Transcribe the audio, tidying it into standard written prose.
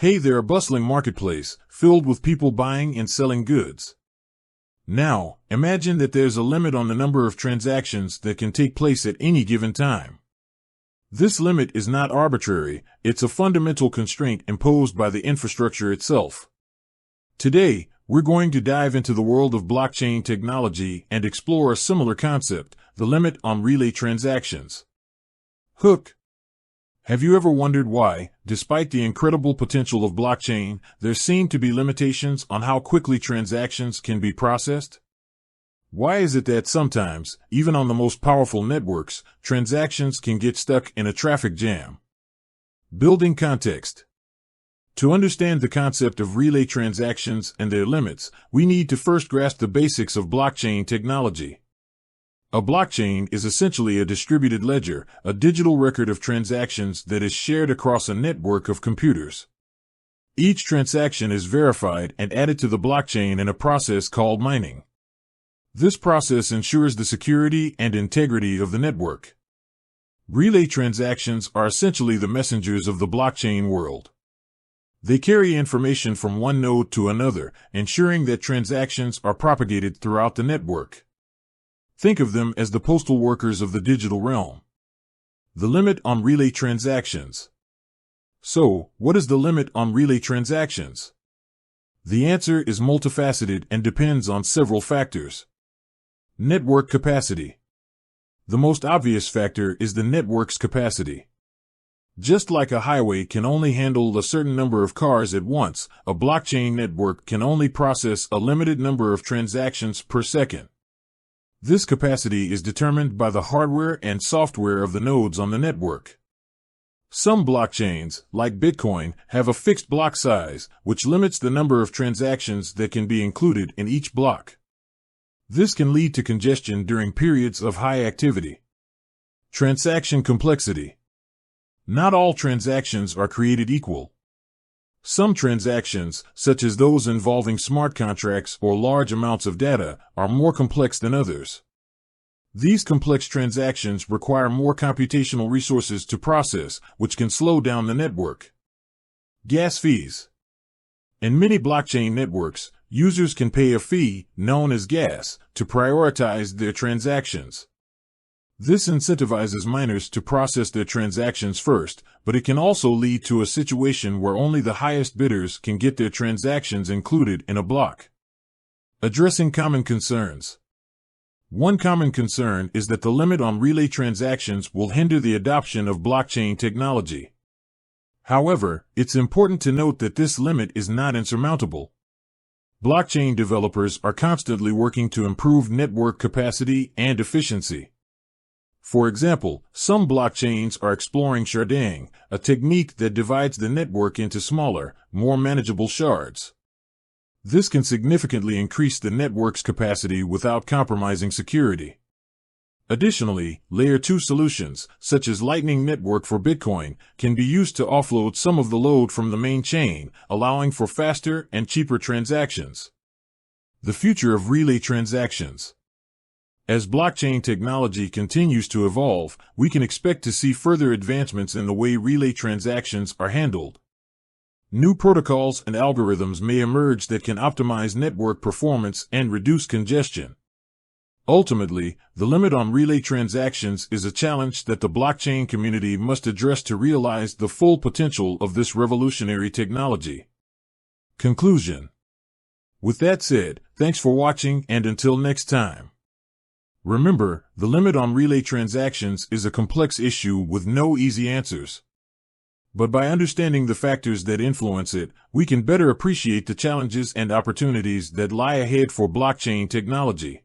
Hey there, a bustling marketplace, filled with people buying and selling goods. Now, imagine that there's a limit on the number of transactions that can take place at any given time. This limit is not arbitrary, it's a fundamental constraint imposed by the infrastructure itself. Today, we're going to dive into the world of blockchain technology and explore a similar concept, the limit on relay transactions. Hook. Have you ever wondered why, despite the incredible potential of blockchain, there seem to be limitations on how quickly transactions can be processed? Why is it that sometimes, even on the most powerful networks, transactions can get stuck in a traffic jam? Building context. To understand the concept of relay transactions and their limits, we need to first grasp the basics of blockchain technology. A blockchain is essentially a distributed ledger, a digital record of transactions that is shared across a network of computers. Each transaction is verified and added to the blockchain in a process called mining. This process ensures the security and integrity of the network. Relay transactions are essentially the messengers of the blockchain world. They carry information from one node to another, ensuring that transactions are propagated throughout the network. Think of them as the postal workers of the digital realm. The limit on relay transactions. So, what is the limit on relay transactions? The answer is multifaceted and depends on several factors. Network capacity. The most obvious factor is the network's capacity. Just like a highway can only handle a certain number of cars at once, a blockchain network can only process a limited number of transactions per second. This capacity is determined by the hardware and software of the nodes on the network. Some blockchains, like Bitcoin, have a fixed block size, which limits the number of transactions that can be included in each block. This can lead to congestion during periods of high activity. Transaction complexity. Not all transactions are created equal. Some transactions, such as those involving smart contracts or large amounts of data, are more complex than others. These complex transactions require more computational resources to process, which can slow down the network. Gas fees. In many blockchain networks, users can pay a fee, known as gas, to prioritize their transactions. This incentivizes miners to process their transactions first, but it can also lead to a situation where only the highest bidders can get their transactions included in a block. Addressing common concerns. One common concern is that the limit on relay transactions will hinder the adoption of blockchain technology. However, it's important to note that this limit is not insurmountable. Blockchain developers are constantly working to improve network capacity and efficiency. For example, some blockchains are exploring sharding, a technique that divides the network into smaller, more manageable shards. This can significantly increase the network's capacity without compromising security. Additionally, Layer 2 solutions, such as Lightning Network for Bitcoin, can be used to offload some of the load from the main chain, allowing for faster and cheaper transactions. The future of relay transactions. As blockchain technology continues to evolve, we can expect to see further advancements in the way relay transactions are handled. New protocols and algorithms may emerge that can optimize network performance and reduce congestion. Ultimately, the limit on relay transactions is a challenge that the blockchain community must address to realize the full potential of this revolutionary technology. Conclusion. With that said, thanks for watching, and until next time. Remember, the limit on relay transactions is a complex issue with no easy answers. But by understanding the factors that influence it, we can better appreciate the challenges and opportunities that lie ahead for blockchain technology.